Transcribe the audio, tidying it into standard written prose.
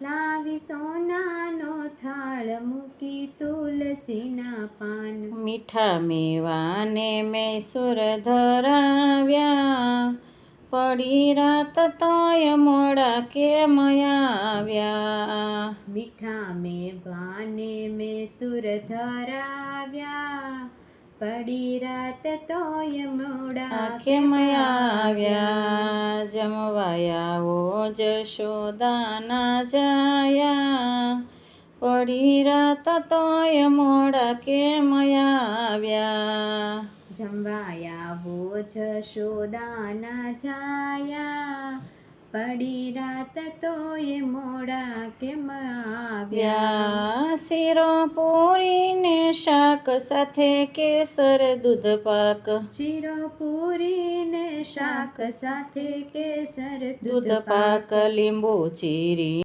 લાવી સોનાનો થાળ મૂકી તુલસીના પાન. મીઠા મેવાને મૈસૂર ધરાવ્યા, પડી રાત તોય મોડા કેમ આવ્યા. મીઠા મેવાને મૈસૂર ધરાવ્યા, પડી રાત તોય મોડા કેમ આવ્યા. જમવાયાઓ જશોદાના જાયા, પડી રાત તોય મોડા કેમ આવ્યા. જમવાયાવો જશોદાના જાયા, પડી રાત તોય મોડા કેમ આવ્યા. શીરો પૂરી ને શાક સાથે કેસર દૂધ પાક. શીરો પૂરી ને શાક સાથે કેસર દૂધ પાક લીંબુ ચીરી